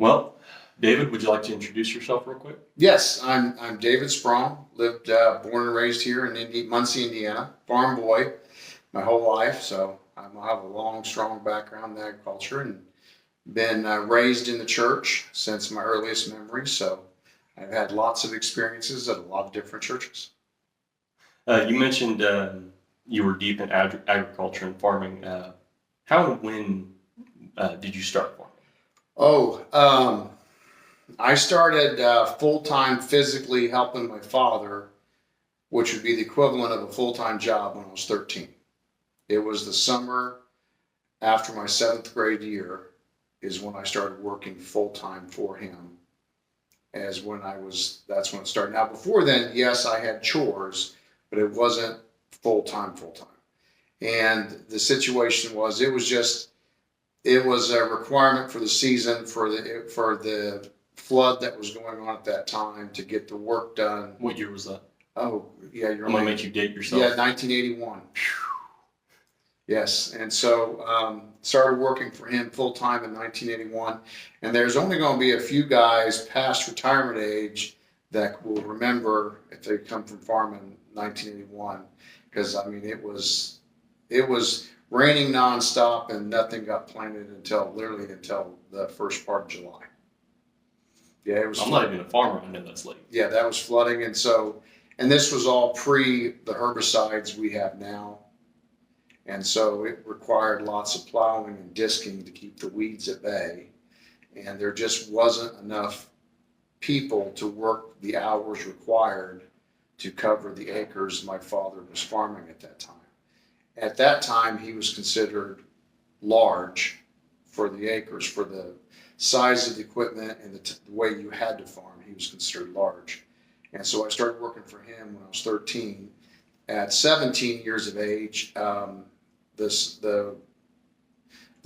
Well, David, would you like to introduce yourself real quick? Yes, I'm David Sprong. Lived, born and raised here in Muncie, Indiana. Farm boy my whole life, so I have a long, strong background in agriculture and been raised in the church since my earliest memory. So I've had lots of experiences at a lot of different churches. You mentioned you were deep in agriculture and farming. How and when did you start farming? I started full-time physically helping my father, which would be the equivalent of a full-time job when I was 13. It was the summer after my seventh grade year is when I started working full-time for him. That's when it started. Now, before then, yes, I had chores, but it wasn't full-time. And the situation was, it was a requirement for the season for the flood that was going on at that time to get the work done. What year was that? Oh, yeah, you're I'm gonna make you date yourself. Yeah, 1981. Yes, and so started working for him full time in 1981. And there's only going to be a few guys past retirement age that will remember if they come from farming 1981, because I mean it was raining nonstop and nothing got planted until the first part of July. Yeah, it was. I'm not even a farmer. I know that's late. Yeah, that was flooding, and this was all pre the herbicides we have now. And so it required lots of plowing and disking to keep the weeds at bay. And there just wasn't enough people to work the hours required to cover the acres my father was farming at that time. At that time, he was considered large for the acres, for the size of the equipment and the way you had to farm. He was considered large. And so I started working for him when I was 13. At 17 years of age, the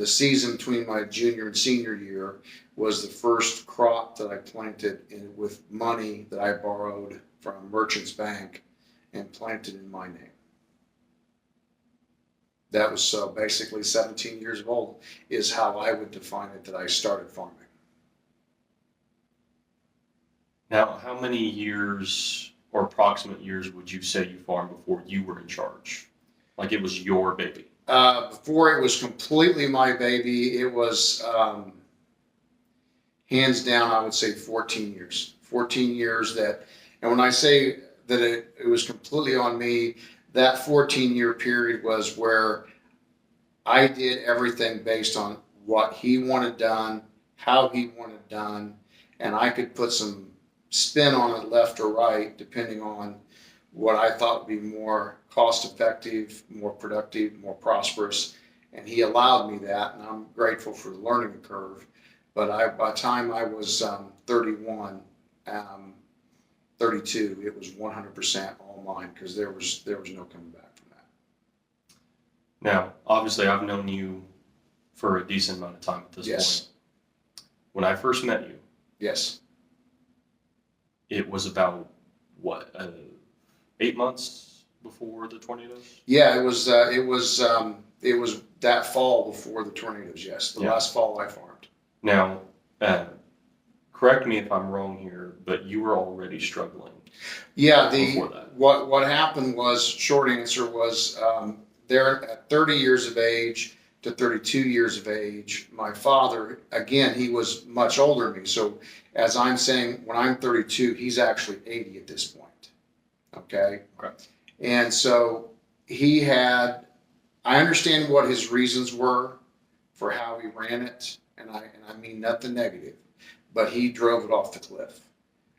season between my junior and senior year was the first crop that I planted with money that I borrowed from Merchants Bank and planted in my name. That was so basically 17 years old is how I would define it that I started farming. Now, how many years or approximate years would you say you farmed before you were in charge? Like it was your baby? Before it was completely my baby, it was hands down, I would say 14 years. 14 years and when I say that it was completely on me, that 14-year period was where I did everything based on what he wanted done, how he wanted done, and I could put some spin on it left or right, depending on what I thought would be more cost-effective, more productive, more prosperous. And he allowed me that, and I'm grateful for the learning curve. But by the time I was 31, 32, it was 100% all mine because there was no coming back from that. Now, obviously, I've known you for a decent amount of time at this point. When I first met you, yes, it was about what 8 months before the tornadoes. Yeah, it was that fall before the tornadoes. Yes, the last fall I farmed. Now, correct me if I'm wrong here, but you were already struggling. Yeah, before that. What happened was, short answer was, there at 30 years of age to 32 years of age, my father, again, he was much older than me. So as I'm saying, when I'm 32, he's actually 80 at this point. Okay. And so I understand what his reasons were for how he ran it. And I mean nothing negative, but he drove it off the cliff.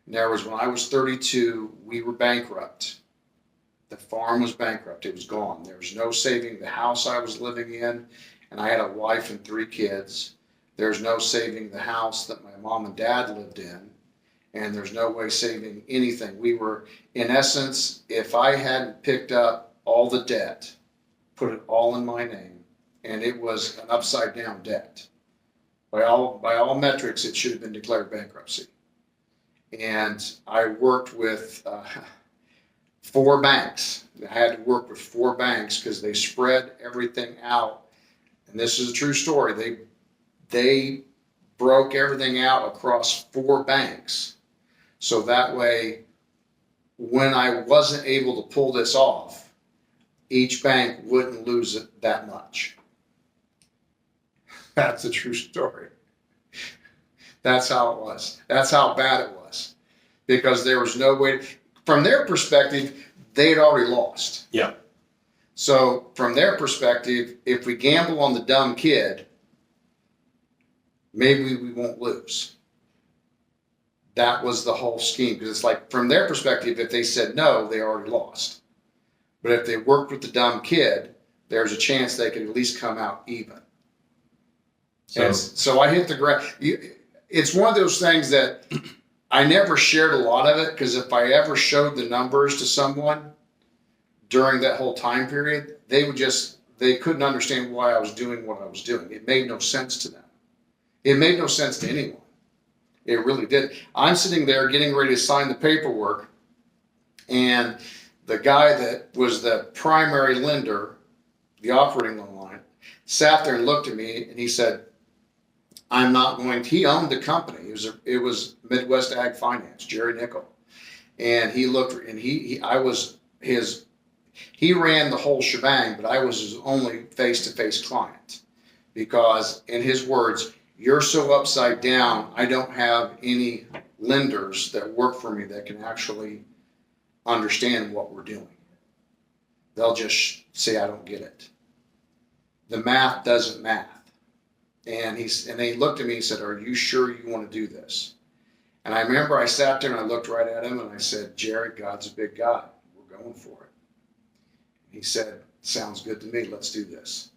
And when I was 32, we were bankrupt. The farm was bankrupt. It was gone. There was no saving the house I was living in, and I had a wife and 3 kids. There's no saving the house that my mom and dad lived in, and there's no way saving anything. We were, in essence, if I hadn't picked up all the debt, put it all in my name, and it was an upside down debt. By all metrics, it should have been declared bankruptcy. And I worked with 4 banks. I had to work with 4 banks because they spread everything out. And this is a true story. They broke everything out across 4 banks. So that way, when I wasn't able to pull this off, each bank wouldn't lose it that much. That's a true story. That's how it was. That's how bad it was. Because there was no way, from their perspective, they had already lost. Yeah. So from their perspective, if we gamble on the dumb kid, maybe we won't lose. That was the whole scheme. Because it's like, from their perspective, if they said no, they already lost. But if they worked with the dumb kid, there's a chance they could at least come out even. So I hit the ground. It's one of those things that I never shared a lot of it, because if I ever showed the numbers to someone during that whole time period, they couldn't understand why I was doing what I was doing. It made no sense to them. It made no sense to anyone. It really did. I'm sitting there getting ready to sign the paperwork, and the guy that was the primary lender, the operating loan line, sat there and looked at me, and he said, I'm not going to, he owned the company. It was Midwest Ag Finance, Jerry Nickel. And he looked, and he ran the whole shebang, but I was his only face-to-face client. Because in his words, you're so upside down, I don't have any lenders that work for me that can actually understand what we're doing. They'll just say, I don't get it. The math doesn't math. And he looked at me and said, are you sure you want to do this? And I remember I sat there and I looked right at him and I said, Jerry, God's a big God. We're going for it. He said, sounds good to me. Let's do this.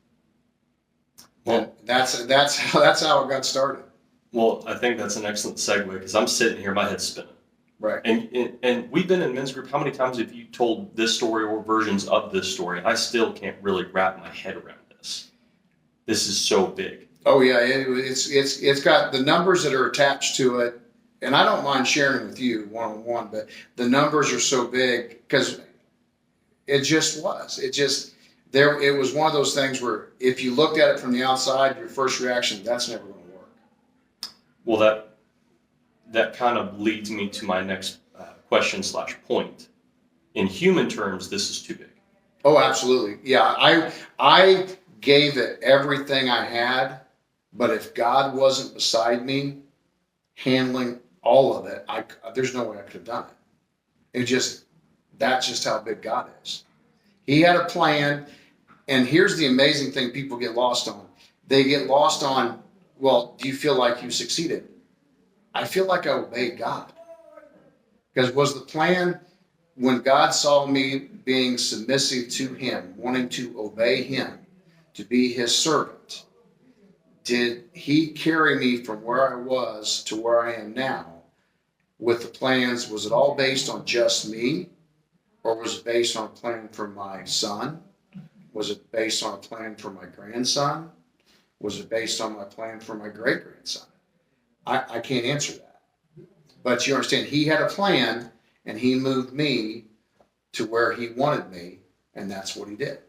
Well, and that's how it got started. Well, I think that's an excellent segue, because I'm sitting here, my head's spinning. Right. And we've been in men's group. How many times have you told this story or versions of this story? I still can't really wrap my head around this. This is so big. Oh yeah, it's got the numbers that are attached to it, and I don't mind sharing with you one-on-one, but the numbers are so big because it just was. It was one of those things where if you looked at it from the outside, your first reaction, that's never going to work. Well, that kind of leads me to my next question/point. In human terms, this is too big. Oh, absolutely. Yeah, I gave it everything I had, but if God wasn't beside me, handling all of it, there's no way I could have done it. That's just how big God is. He had a plan, and here's the amazing thing people get lost on. They get lost on, well, do you feel like you succeeded? I feel like I obeyed God. Because was the plan, when God saw me being submissive to him, wanting to obey him, to be his servant, did he carry me from where I was to where I am now with the plans? Was it all based on just me, or was it based on a plan for my son? Was it based on a plan for my grandson? Was it based on my plan for my great-grandson? I can't answer that. But you understand, he had a plan, and he moved me to where he wanted me, and that's what he did.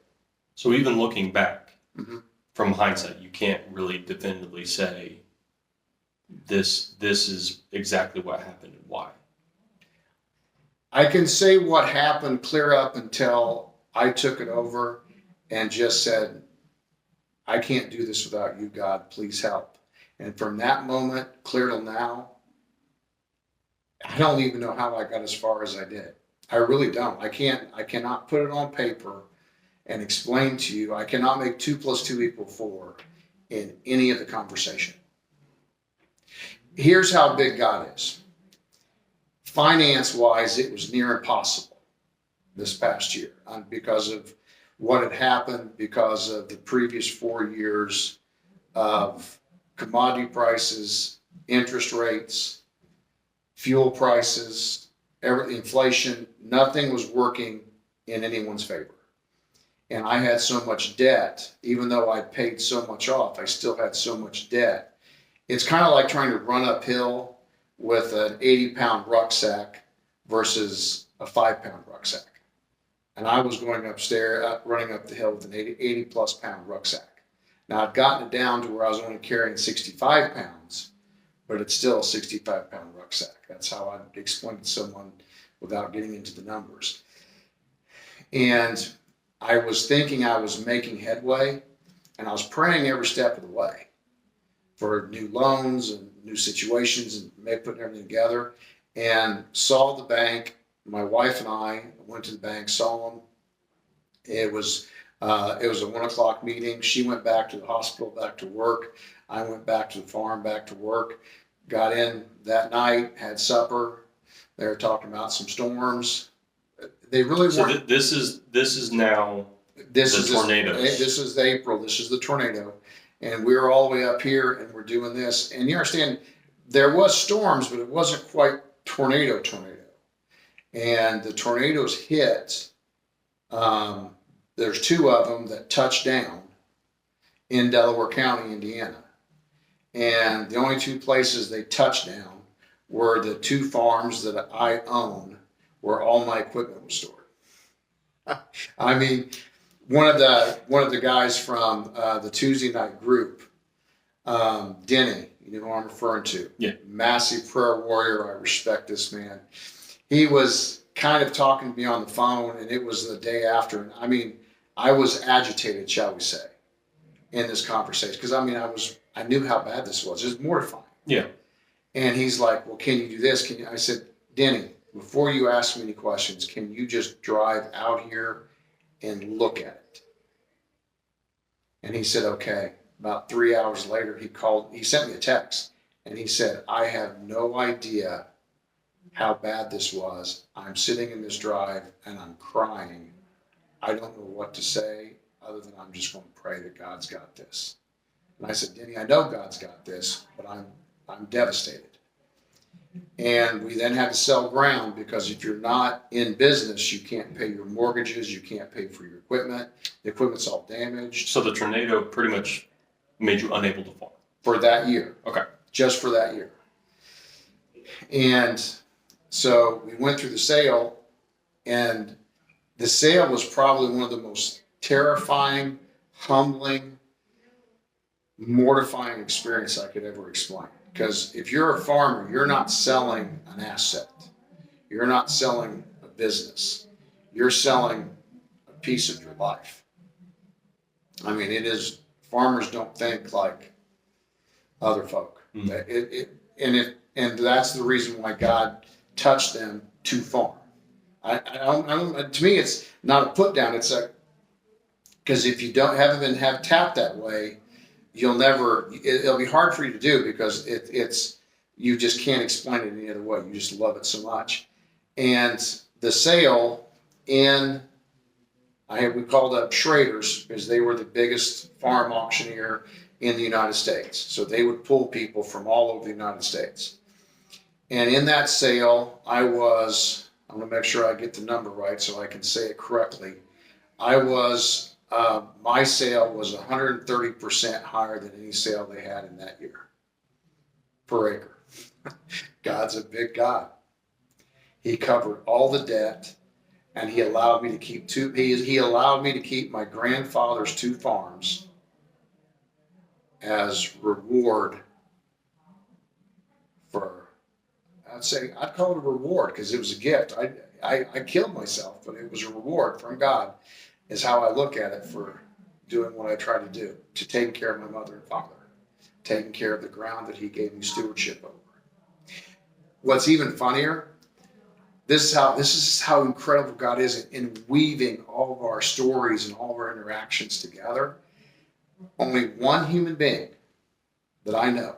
So even looking back, mm-hmm. from hindsight, you can't really definitively say this is exactly what happened and why. I can say what happened clear up until I took it over and just said, I can't do this without you, God, please help. And from that moment, clear till now, I don't even know how I got as far as I did. I really don't. I cannot put it on paper and explain to you. I cannot make 2 + 2 = 4 in any of the conversation. Here's how big God is. Finance-wise, it was near impossible this past year because of what had happened, because of the previous 4 years of commodity prices, interest rates, fuel prices, inflation. Nothing was working in anyone's favor. And I had so much debt, even though I paid so much off, I still had so much debt. It's kind of like trying to run uphill with an 80-pound rucksack versus a 5-pound rucksack. And I was going upstairs, running up the hill with an 80-plus pound rucksack. Now I've gotten it down to where I was only carrying 65 pounds, but it's still a 65-pound rucksack. That's how I explain it to someone without getting into the numbers. And I was thinking I was making headway, and I was praying every step of the way for new loans and new situations and putting everything together, and saw the bank. My wife and I went to the bank, saw them. It was a 1:00 meeting. She went back to the hospital, back to work. I went back to the farm, back to work. Got in that night, had supper. They were talking about some storms. They really So weren't. this is now This the is tornadoes. This is April. This is the tornado, and we're all the way up here, and we're doing this. And you understand, there was storms, but it wasn't quite tornado. And the tornadoes hit. There's two of them that touched down in Delaware County, Indiana, and the only two places they touched down were the two farms that I own, where all my equipment was stored. I mean, one of the guys from the Tuesday night group, Denny, you know who I'm referring to. Yeah. Massive prayer warrior. I respect this man. He was kind of talking to me on the phone, and it was the day after. And I mean, I was agitated, shall we say, in this conversation, because I mean, I knew how bad this was. It was mortifying. Yeah. And he's like, "Well, can you do this? Can you?" I said, "Denny, before you ask me any questions, can you just drive out here and look at it?" And he said, "Okay." About 3 hours later, he sent me a text, and he said, "I have no idea how bad this was. I'm sitting in this drive and I'm crying. I don't know what to say other than I'm just going to pray that God's got this." And I said, "Denny, I know God's got this, but I'm devastated." And we then had to sell ground, because if you're not in business, you can't pay your mortgages, you can't pay for your equipment. The equipment's all damaged. So the tornado pretty much made you unable to farm. For that year. Okay. Just for that year. And so we went through the sale, and the sale was probably one of the most terrifying, humbling, mortifying experience I could ever explain. Because if you're a farmer, you're not selling an asset. You're not selling a business. You're selling a piece of your life. I mean, farmers don't think like other folk. Mm. And that's the reason why God touched them to farm. To me, it's not a put down. It's because if you haven't been tapped that way, it'll be hard for you to do, because you just can't explain it any other way. You just love it so much. And the sale we called up Schrader's, because they were the biggest farm auctioneer in the United States. So they would pull people from all over the United States. And in that sale, I'm going to make sure I get the number right so I can say it correctly. My sale was 130% higher than any sale they had in that year per acre. God's a big God. He covered all the debt, and he allowed me to keep he allowed me to keep my grandfather's two farms as reward for, I'd call it a reward, because it was a gift. I killed myself, but it was a reward from God, is how I look at it, for doing what I try to do, to taking care of my mother and father, taking care of the ground that he gave me stewardship over. What's even funnier, this is how incredible God is in weaving all of our stories and all of our interactions together. Only one human being that I know.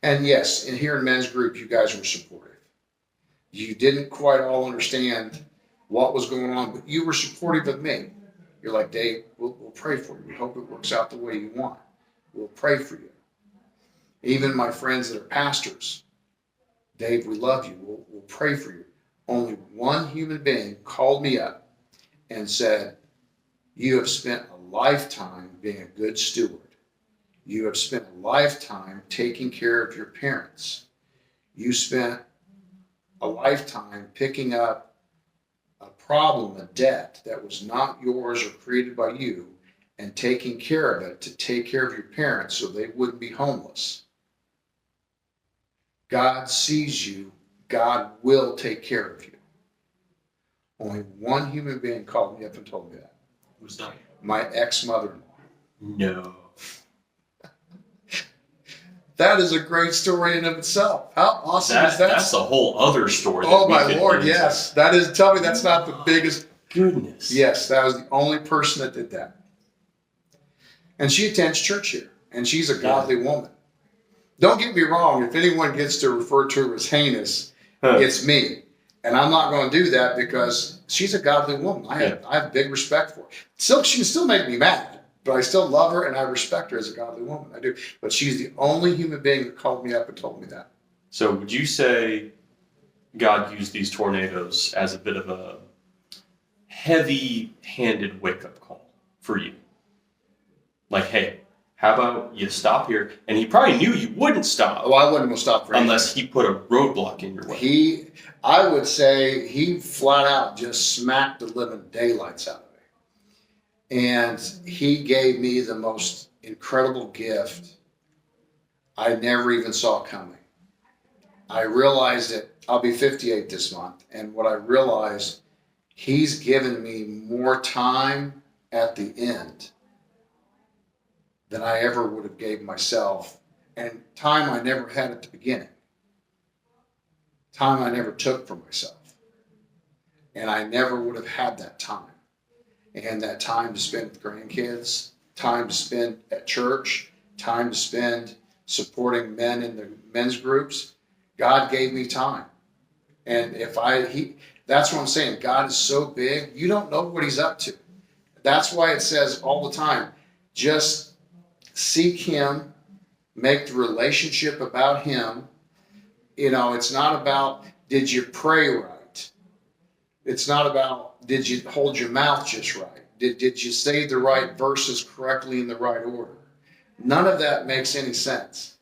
And yes, here in men's group, you guys were supportive. You didn't quite all understand what was going on, but you were supportive of me. You're like, "Dave, we'll pray for you. We hope it works out the way you want. We'll pray for you." Even my friends that are pastors, "Dave, we love you. We'll pray for you." Only one human being called me up and said, "You have spent a lifetime being a good steward. You have spent a lifetime taking care of your parents. You spent a lifetime picking up a problem, a debt that was not yours or created by you, and taking care of it to take care of your parents so they wouldn't be homeless. God sees you. God will take care of you. Only one human being called me up and told me that. Who's that? My ex-mother-in-law. No. That is a great story in of itself. How awesome is that? That's a whole other story. Oh my Lord, yes. That is, tell me that's not the biggest. Goodness. Yes, that was the only person that did that. And she attends church here, and she's a godly woman. Don't get me wrong, if anyone gets to refer to her as heinous, it's me. And I'm not going to do that because she's a godly woman. I have big respect for her. Still, she can still make me mad, but I still love her and I respect her as a godly woman. I do. But she's the only human being that called me up and told me that. So would you say God used these tornadoes as a bit of a heavy-handed wake-up call for you? Like, hey, how about you stop here? And he probably knew you wouldn't stop. Oh, I wouldn't go stop for anything. Unless he put a roadblock in your way. I would say he flat out just smacked the living daylights out of me. And he gave me the most incredible gift I never even saw coming. I realized that I'll be 58 this month. And what I realized, he's given me more time at the end than I ever would have gave myself, and time I never had at the beginning. Time I never took for myself. And I never would have had that time. And that time to spend with grandkids, time to spend at church, time to spend supporting men in the men's groups. God gave me time. And that's what I'm saying. God is so big, you don't know what he's up to. That's why it says all the time, just seek him, make the relationship about him. You know, it's not about, did you pray right? It's not about, did you hold your mouth just right? Did you say the right verses correctly in the right order? None of that makes any sense.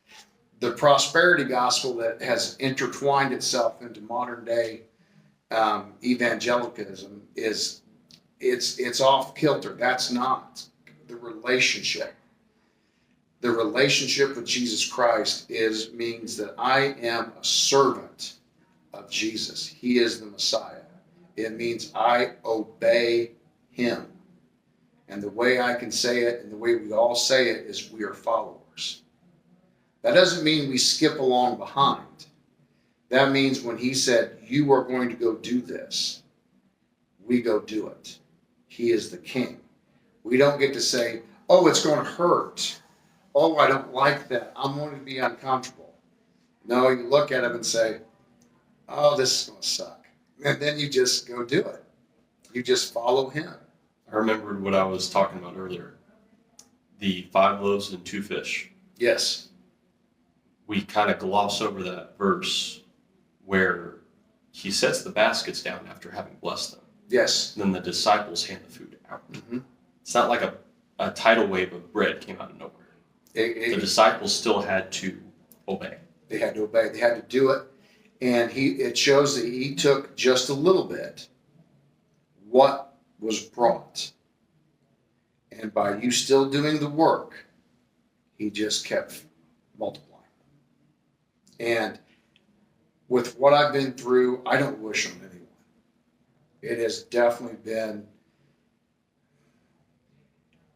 The prosperity gospel that has intertwined itself into modern day evangelicalism it's off kilter. That's not the relationship. The relationship with Jesus Christ means that I am a servant of Jesus. He is the Messiah. It means I obey him. And the way I can say it, and the way we all say it, is we are followers. That doesn't mean we skip along behind. That means when he said, you are going to go do this, we go do it. He is the king. We don't get to say, oh, it's going to hurt. Oh, I don't like that. I'm going to be uncomfortable. No, you look at him and say, oh, this is going to suck. And then you just go do it. You just follow him. I remembered what I was talking about earlier. The 5 loaves and 2 fish. Yes. We kind of gloss over that verse where he sets the baskets down after having blessed them. Yes. Then the disciples hand the food out. Mm-hmm. It's not like a tidal wave of bread came out of nowhere. The disciples still had to obey. They had to obey. They had to do it. And it shows that he took just a little bit what was brought. And by you still doing the work, he just kept multiplying. And with what I've been through, I don't wish on anyone. It has definitely been,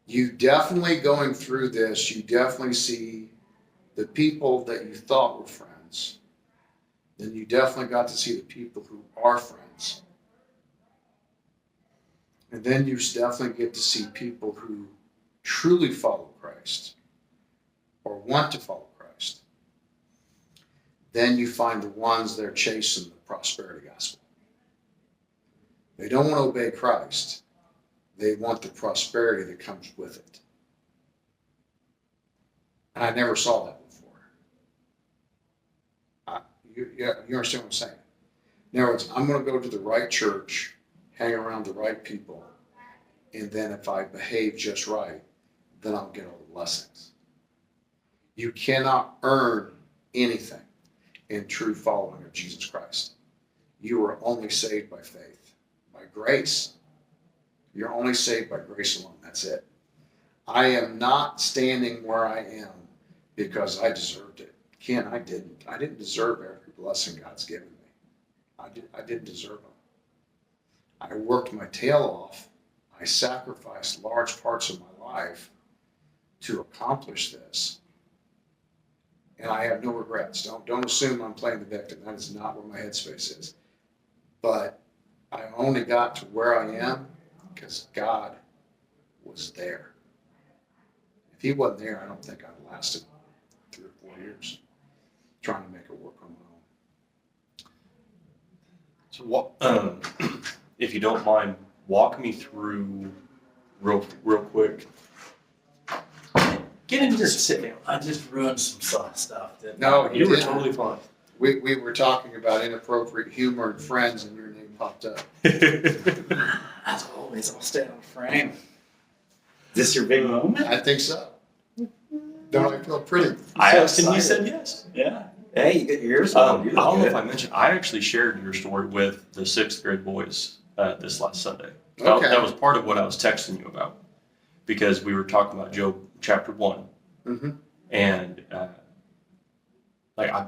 you definitely going through this, you definitely see the people that you thought were friends. Then you definitely got to see the people who are friends. And then you definitely get to see people who truly follow Christ or want to follow Christ. Then you find the ones that are chasing the prosperity gospel. They don't want to obey Christ. They want the prosperity that comes with it. And I never saw that before. You understand what I'm saying? In other words, I'm going to go to the right church, hang around the right people, and then if I behave just right, then I'll get all the blessings. You cannot earn anything in true following of Jesus Christ. You are only saved by faith, by grace. You're only saved by grace alone. That's it. I am not standing where I am because I deserved it. Ken, I didn't deserve every blessing God's given me. I didn't deserve them. I worked my tail off. I sacrificed large parts of my life to accomplish this. And I have no regrets. Don't assume I'm playing the victim. That is not where my headspace is. But I only got to where I am because God was there. If he wasn't there, I don't think I'd lasted 3 or 4 years trying to make it work on my own. So what, if you don't mind, walk me through real quick. Get in here and sit down. I just ruined some stuff. Didn't No, I? You were didn't. totally fine. We were talking about inappropriate humor and friends, and your name popped up. As always, I'll stay on frame. Is this your big moment? I think so. Don't I feel pretty? I So asked and he excited. said yes. Yeah. Hey, you get your ears I on. You don't know look if I good. mentioned, I actually shared your story with the 6th grade boys this last Sunday. Okay. That was part of what I was texting you about, because we were talking about Job chapter 1. Mm-hmm. And like I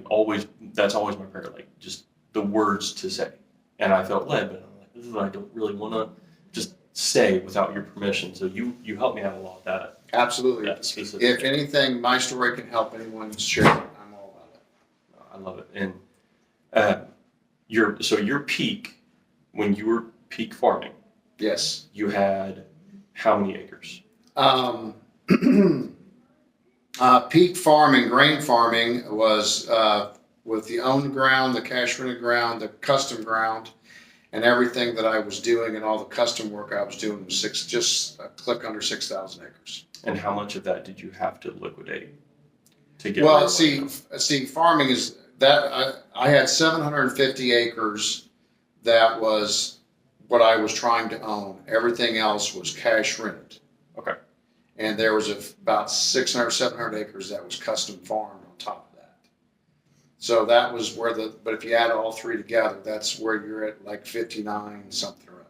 always, that's always my prayer, like just the words to say. And I felt led, but I'm like, "Ugh, I don't really want to just say without your permission." So you helped me out a lot that Absolutely. specific. If anything, my story can help anyone share it. I'm all about it. I love it. And your peak, when you were peak farming, Yes. you had how many acres? Peak farming, grain farming was with the owned ground, the cash rented ground, the custom ground, and everything that I was doing and all the custom work I was doing was just a click under 6,000 acres. And how much of that did you have to liquidate to get? Well, where you wanted to see, farming is that I had 750 acres. That was what I was trying to own. Everything else was cash rented. Okay. And there was about 600, 700 acres that was custom farmed on top of that. So that was where but if you add all three together, that's where you're at like 59 something or other.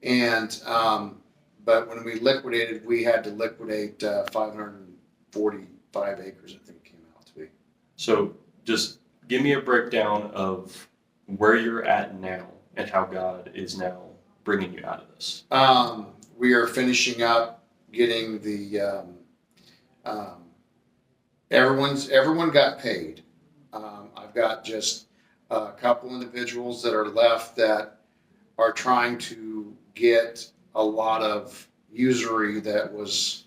And, but when we liquidated, we had to liquidate 545 acres, I think it came out to be. So just give me a breakdown of where you're at now and how God is now bringing you out of this. We are finishing up getting the, everyone got paid. I've got just a couple individuals that are left that are trying to get a lot of usury that was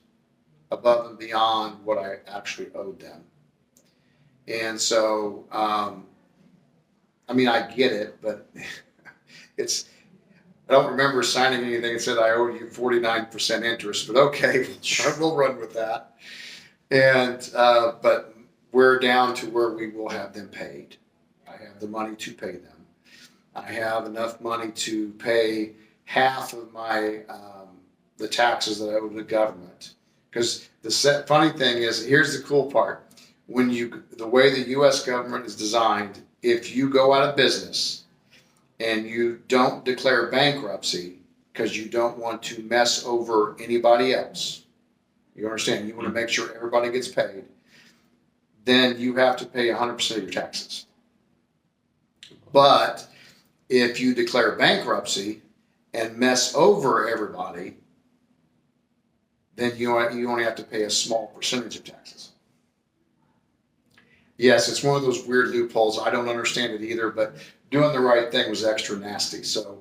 above and beyond what I actually owed them. And so, I mean, I get it, but I don't remember signing anything that said I owe you 49% interest, but okay, we'll run with that. And, but we're down to where we will have them paid. I have the money to pay them. I have enough money to pay half of my, the taxes that I owe the government. Because the funny thing is, here's the cool part. The way the U.S. government is designed, if you go out of business and you don't declare bankruptcy because you don't want to mess over anybody else, you understand, you want to make sure everybody gets paid, then you have to pay 100% of your taxes. But if you declare bankruptcy and mess over everybody, then you only have to pay a small percentage of taxes. Yes, it's one of those weird loopholes. I don't understand it either, but doing the right thing was extra nasty. So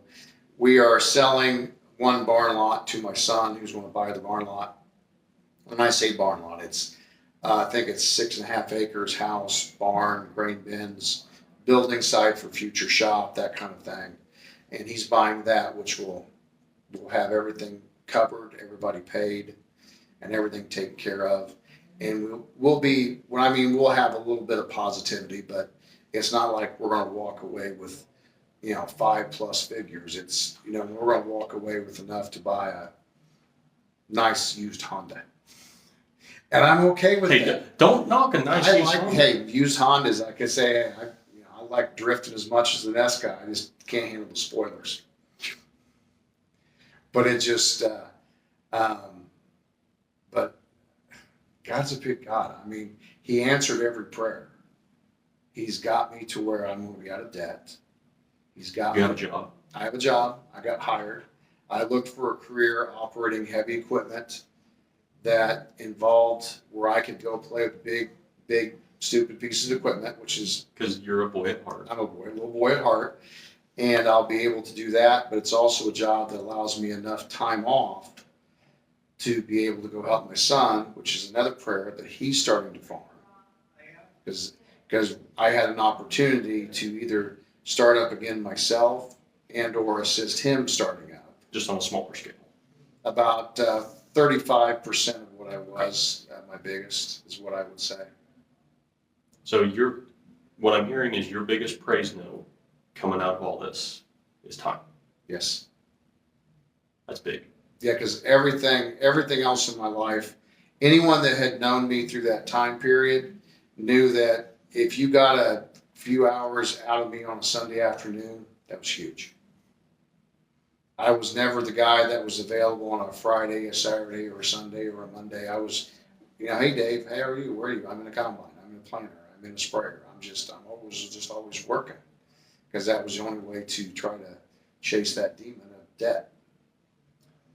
we are selling one barn lot to my son who's going to buy the barn lot. When I say barn lot, it's I think it's 6.5 acres, house, barn, grain bins, building site for future shop, that kind of thing. And he's buying that, which will have everything covered, everybody paid, and everything taken care of. And we'll have a little bit of positivity, but it's not like we're going to walk away with, 5+ figures. It's, we're going to walk away with enough to buy a nice used Honda. And I'm okay with Hey, that. don't knock a nice I used like, home. hey, used Hondas, I could say, I like drifting as much as the next guy. I just can't handle the spoilers. But it just, but God's a big God. I mean, he answered every prayer. He's got me to where I'm going to be out of debt. He's got You have a me. job. I have a job. I got hired. I looked for a career operating heavy equipment that involved where I could go play with big, stupid pieces of equipment, which is, Because you're a boy at heart. I'm a little boy at heart, and I'll be able to do that. But it's also a job that allows me enough time off to be able to go help my son, which is another prayer that he's starting to farm. Because I had an opportunity to either start up again myself and or assist him starting up. Just on a smaller scale. About 35% of what I was at my biggest is what I would say. So what I'm hearing is your biggest praise note coming out of all this is time. Yes. That's big. Yeah, because everything else in my life, anyone that had known me through that time period knew that if you got a few hours out of me on a Sunday afternoon, that was huge. I was never the guy that was available on a Friday, a Saturday, or a Sunday, or a Monday. I was, hey Dave, how are you? Where are you? I'm in a combine. I'm in a planter. I'm in a sprayer. I'm always working, because that was the only way to try to chase that demon of debt.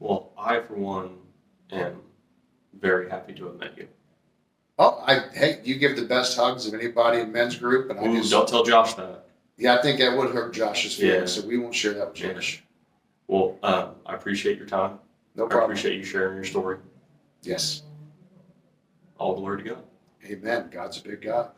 Well, I, for one, am very happy to have met you. Oh, hey, you give the best hugs of anybody in men's group, and Ooh, don't tell Josh that. yeah, I think that would hurt Josh's feelings, Yeah. so we won't share that with Yeah. Josh. Well, I appreciate your time. No I problem. appreciate you sharing your story. Yes. All glory to God. Amen. God's a big God.